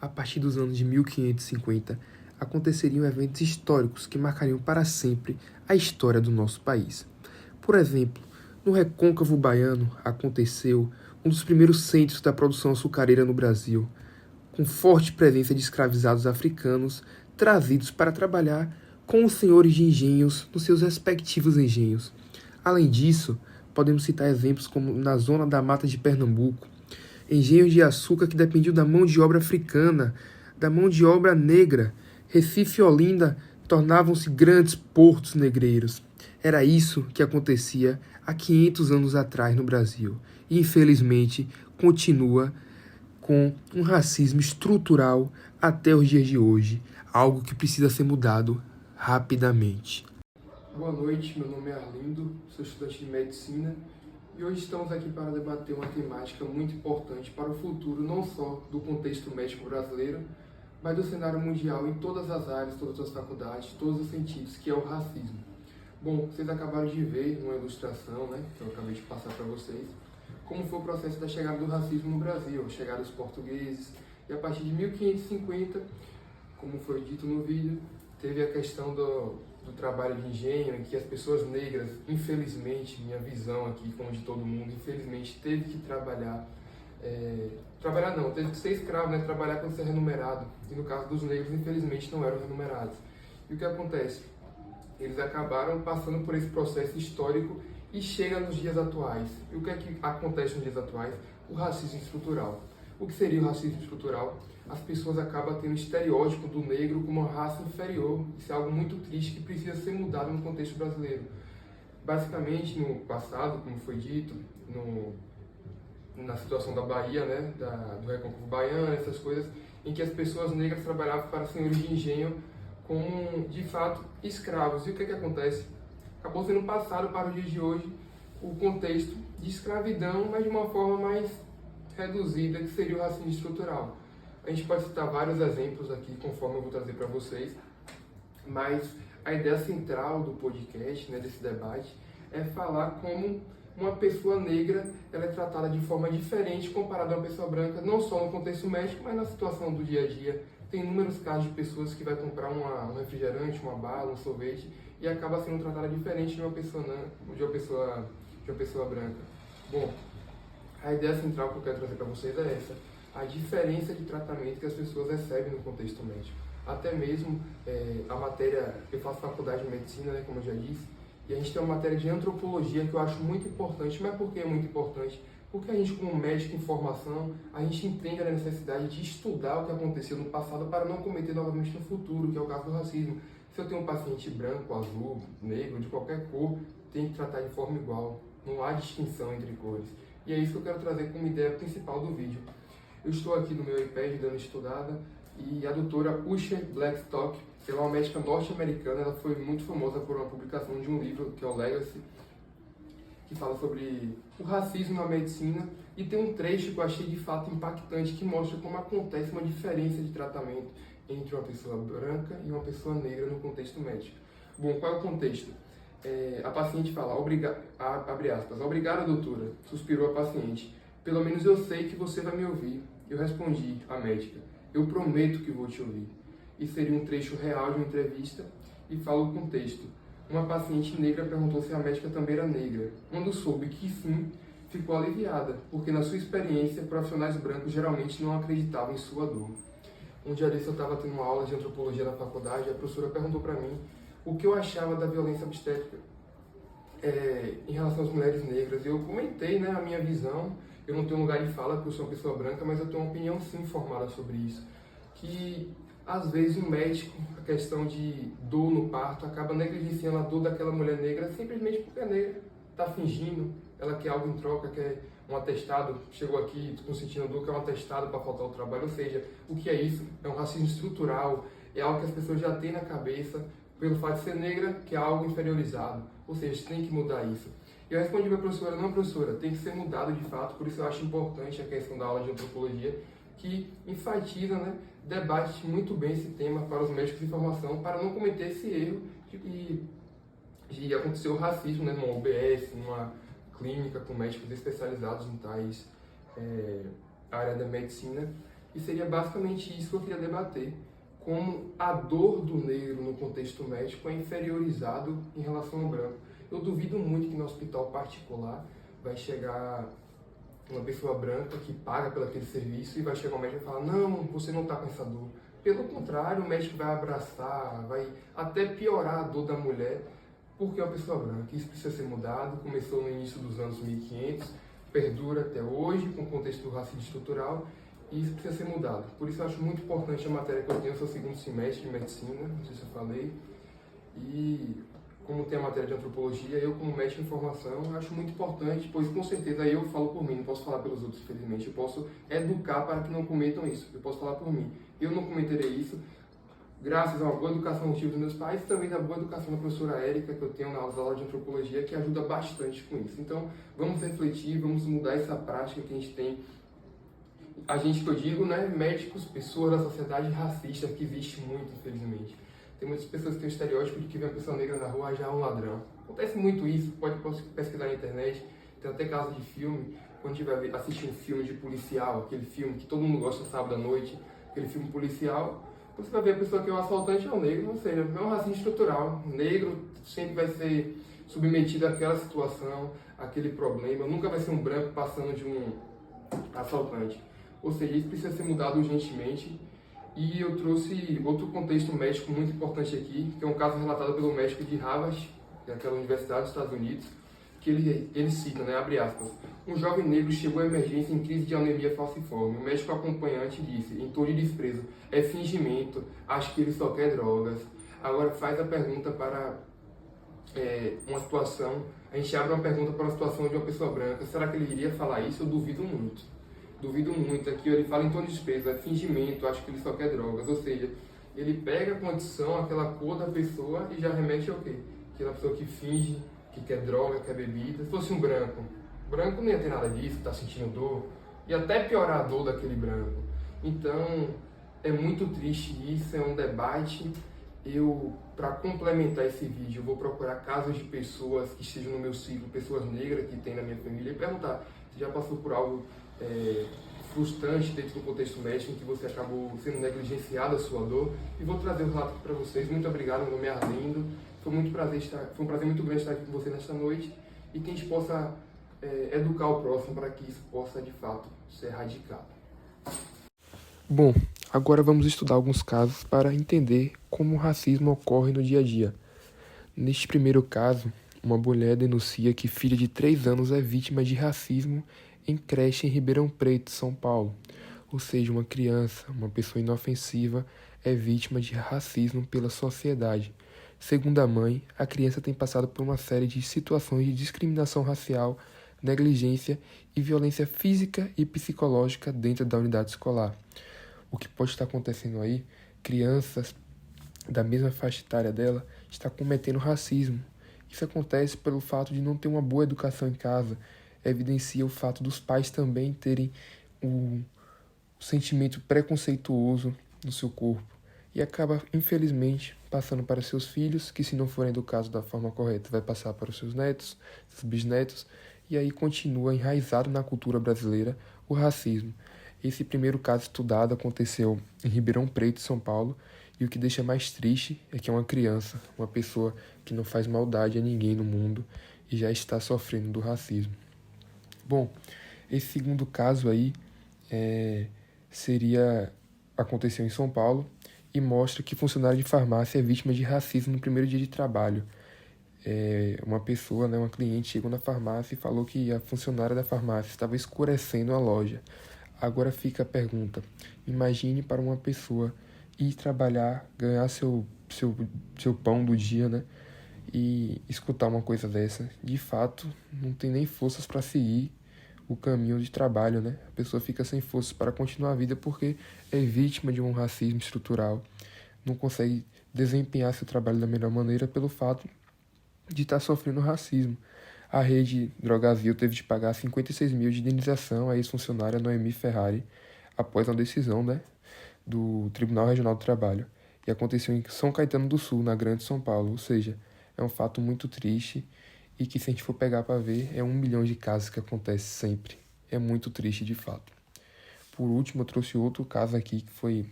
a partir dos anos de 1550, aconteceriam eventos históricos que marcariam para sempre a história do nosso país. Por exemplo, no Recôncavo Baiano aconteceu um dos primeiros centros da produção açucareira no Brasil, com forte presença de escravizados africanos trazidos para trabalhar com os senhores de engenhos nos seus respectivos engenhos. Além disso, podemos citar exemplos como na zona da Mata de Pernambuco, engenhos de açúcar que dependiam da mão de obra africana, da mão de obra negra. Recife e Olinda tornavam-se grandes portos negreiros. Era isso que acontecia há 500 anos atrás no Brasil e, infelizmente, continua com um racismo estrutural até os dias de hoje, algo que precisa ser mudado rapidamente. Boa noite, meu nome é Arlindo, sou estudante de Medicina e hoje estamos aqui para debater uma temática muito importante para o futuro não só do contexto médico brasileiro, mas do cenário mundial em todas as áreas, todas as faculdades, todos os sentidos, que é o racismo. Bom, vocês acabaram de ver numa ilustração, que eu acabei de passar para vocês, como foi o processo da chegada do racismo no Brasil, a chegada dos portugueses, e a partir de 1550, como foi dito no vídeo, teve a questão do trabalho de engenho, em que as pessoas negras, infelizmente, minha visão aqui, como de todo mundo, infelizmente teve que teve que ser escravo, trabalhar para ser remunerado, e no caso dos negros, infelizmente, não eram remunerados. E o que acontece? Eles acabaram passando por esse processo histórico e chega nos dias atuais. E o que é que acontece nos dias atuais? O racismo estrutural. O que seria o racismo estrutural? As pessoas acabam tendo o estereótipo do negro como uma raça inferior. Isso é algo muito triste que precisa ser mudado no contexto brasileiro. Basicamente, no passado, como foi dito, na situação da Bahia, do Recôncavo Baiano, essas coisas, em que as pessoas negras trabalhavam para senhores de engenho como, de fato, escravos. E o que acontece? Acabou sendo passado para os dias de hoje o contexto de escravidão, mas de uma forma mais reduzida, que seria o racismo estrutural. A gente pode citar vários exemplos aqui, conforme eu vou trazer para vocês, mas a ideia central do podcast, desse debate, é falar como uma pessoa negra ela é tratada de forma diferente comparada a uma pessoa branca, não só no contexto médico, mas na situação do dia a dia. Tem inúmeros casos de pessoas que vai comprar um refrigerante, uma bala, um sorvete e acaba sendo tratada diferente de uma pessoa branca. Bom, a ideia central que eu quero trazer para vocês é essa: a diferença de tratamento que as pessoas recebem no contexto médico. Até mesmo a matéria, eu faço faculdade de medicina, como eu já disse, e a gente tem uma matéria de antropologia que eu acho muito importante. Mas por que é muito importante? Porque a gente, como médico em formação, a gente entende a necessidade de estudar o que aconteceu no passado para não cometer novamente no futuro, que é o caso do racismo. Se eu tenho um paciente branco, azul, negro, de qualquer cor, tem que tratar de forma igual. Não há distinção entre cores. E é isso que eu quero trazer como ideia principal do vídeo. Eu estou aqui no meu iPad dando estudada e a doutora Usha Blackstock, ela é uma médica norte-americana, ela foi muito famosa por uma publicação de um livro que é o Legacy, que fala sobre o racismo na medicina, e tem um trecho que eu achei de fato impactante que mostra como acontece uma diferença de tratamento entre uma pessoa branca e uma pessoa negra no contexto médico. Bom, qual é o contexto? A paciente fala, abre aspas, obrigada doutora, suspirou a paciente, pelo menos eu sei que você vai me ouvir. Eu respondi à médica, eu prometo que vou te ouvir. E seria um trecho real de uma entrevista e fala o contexto. Uma paciente negra perguntou se a médica também era negra. Quando soube que sim, ficou aliviada, porque na sua experiência, profissionais brancos geralmente não acreditavam em sua dor. Um dia desse eu estava tendo uma aula de antropologia na faculdade e a professora perguntou para mim o que eu achava da violência obstétrica em relação às mulheres negras. Eu comentei a minha visão. Eu não tenho lugar de fala porque eu sou uma pessoa branca, mas eu tenho uma opinião sim formada sobre isso. Que às vezes o médico, a questão de dor no parto, acaba negligenciando a dor daquela mulher negra simplesmente porque é negra, está fingindo, ela quer algo em troca, quer um atestado, chegou aqui sentindo dor, quer um atestado para faltar ao trabalho. Ou seja, o que é isso? É um racismo estrutural, é algo que as pessoas já têm na cabeça, pelo fato de ser negra, que é algo inferiorizado. Ou seja, tem que mudar isso. E eu respondi para a professora, não professora, tem que ser mudado de fato, por isso eu acho importante a questão da aula de antropologia, que enfatiza, debate muito bem esse tema para os médicos de formação, para não cometer esse erro de acontecer o racismo numa UBS, numa clínica com médicos especializados em tais área da medicina, E seria basicamente isso que eu queria debater, como a dor do negro no contexto médico é inferiorizado em relação ao branco. Eu duvido muito que no hospital particular vai chegar uma pessoa branca que paga pelo aquele serviço e vai chegar ao médico e falar: não, você não está com essa dor. Pelo contrário, o médico vai abraçar, vai até piorar a dor da mulher, porque é uma pessoa branca. Isso precisa ser mudado. Começou no início dos anos 1500, perdura até hoje com o contexto do racismo estrutural, e isso precisa ser mudado. Por isso eu acho muito importante a matéria que eu tenho, seu segundo semestre de medicina, não sei se eu falei, e como tem a matéria de antropologia, eu como médico em formação acho muito importante, pois com certeza aí eu falo por mim, não posso falar pelos outros, infelizmente. Eu posso educar para que não cometam isso, eu posso falar por mim. Eu não cometerei isso, graças a uma boa educação que tive dos meus pais e também da boa educação da professora Érica, que eu tenho nas aulas de antropologia, que ajuda bastante com isso. Então, vamos refletir, vamos mudar essa prática que a gente tem. A gente, que eu digo, né, médicos, pessoas da sociedade racista, que existe muito, infelizmente. Tem muitas pessoas que têm o estereótipo de que vê uma pessoa negra na rua já é um ladrão. Acontece muito isso, pode pesquisar na internet, tem até casos de filme, quando a gente vai assistir um filme de policial, aquele filme que todo mundo gosta sábado à noite, aquele filme policial, você vai ver a pessoa que é um assaltante é um negro, ou seja, é um racismo estrutural. O negro sempre vai ser submetido àquela situação, àquele problema, nunca vai ser um branco passando de um assaltante. Ou seja, isso precisa ser mudado urgentemente. E eu trouxe outro contexto médico muito importante aqui, que é um caso relatado pelo médico de Harvard, que é aquela universidade dos Estados Unidos, que ele cita, né, abre aspas: um jovem negro chegou à emergência em crise de anemia falciforme. O médico acompanhante disse, em tom de desprezo: é fingimento, acho que ele só quer drogas. Agora faz a pergunta para uma situação, a gente abre uma pergunta para uma situação de uma pessoa branca, será que ele iria falar isso? Eu duvido muito. Duvido muito. Aqui ele fala em tom de desprezo, é fingimento, acho que ele só quer drogas. Ou seja, ele pega a condição, aquela cor da pessoa e já remete ao quê? Aquela pessoa que finge que quer droga, quer bebida. Se fosse um branco, branco não ia ter nada disso, tá sentindo dor, e até piorar a dor daquele branco. Então, é muito triste isso, é um debate. Para complementar esse vídeo, eu vou procurar casos de pessoas que estejam no meu ciclo, pessoas negras que tem na minha família, e perguntar se já passou por algo frustrante dentro do contexto médico em que você acabou sendo negligenciado a sua dor, e vou trazer o relato para vocês. Muito obrigado, meu nome é Arlindo. Foi um prazer muito grande estar aqui com você nesta noite, e que a gente possa educar o próximo para que isso possa de fato ser erradicado. Bom, agora vamos estudar alguns casos para entender como o racismo ocorre no dia a dia. Neste primeiro caso, uma mulher denuncia que filha de 3 anos é vítima de racismo em creche em Ribeirão Preto, São Paulo. Ou seja, uma criança, uma pessoa inofensiva, é vítima de racismo pela sociedade. Segundo a mãe, a criança tem passado por uma série de situações de discriminação racial, negligência e violência física e psicológica dentro da unidade escolar. O que pode estar acontecendo aí? Crianças da mesma faixa etária dela estão cometendo racismo. Isso acontece pelo fato de não ter uma boa educação em casa. Evidencia o fato dos pais também terem o sentimento preconceituoso no seu corpo. E acaba, infelizmente, passando para seus filhos, que se não forem educados da forma correta, vai passar para os seus netos, seus bisnetos, e aí continua enraizado na cultura brasileira o racismo. Esse primeiro caso estudado aconteceu em Ribeirão Preto, São Paulo, e o que deixa mais triste é que é uma criança, uma pessoa que não faz maldade a ninguém no mundo e já está sofrendo do racismo. Bom, esse segundo caso aí aconteceu em São Paulo e mostra que funcionário de farmácia é vítima de racismo no primeiro dia de trabalho. Uma pessoa, uma cliente, chegou na farmácia e falou que a funcionária da farmácia estava escurecendo a loja. Agora fica a pergunta: imagine para uma pessoa ir trabalhar, ganhar seu pão do dia, e escutar uma coisa dessa. De fato, não tem nem forças para seguir o caminho de trabalho, A pessoa fica sem forças para continuar a vida porque é vítima de um racismo estrutural. Não consegue desempenhar seu trabalho da melhor maneira pelo fato de estar sofrendo racismo. A rede Drogasil teve de pagar 56 mil de indenização à ex-funcionária Noemi Ferrari após uma decisão, do Tribunal Regional do Trabalho. E aconteceu em São Caetano do Sul, na Grande São Paulo. Ou seja, é um fato muito triste e que, se a gente for pegar para ver, é 1 milhão de casos que acontece sempre. É muito triste de fato. por último, eu trouxe outro caso aqui, que foi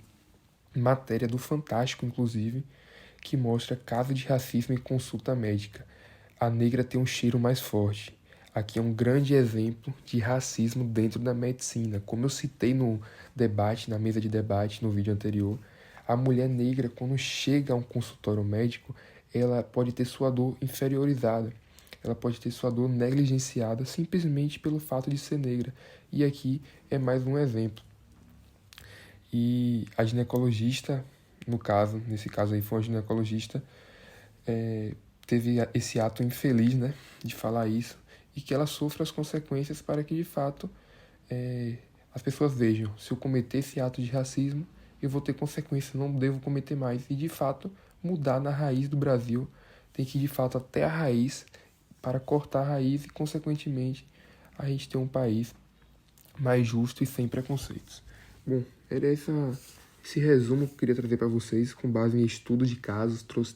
matéria do Fantástico, inclusive, que mostra caso de racismo em consulta médica. A negra tem um cheiro mais forte. Aqui é um grande exemplo de racismo dentro da medicina. Como eu citei no debate, na mesa de debate, no vídeo anterior, a mulher negra, quando chega a um consultório médico, ela pode ter sua dor inferiorizada. Ela pode ter sua dor negligenciada simplesmente pelo fato de ser negra. E aqui é mais um exemplo. E a ginecologista, nesse caso aí foi uma ginecologista, teve esse ato infeliz, né, de falar isso, e que ela sofra as consequências para que, de fato, as pessoas vejam, se eu cometer esse ato de racismo, eu vou ter consequências, não devo cometer mais. E, de fato, mudar na raiz do Brasil, tem que ir, de fato, até a raiz, para cortar a raiz e, consequentemente, a gente ter um país mais justo e sem preconceitos. Bom, era esse resumo que eu queria trazer para vocês, com base em estudos de casos, trouxe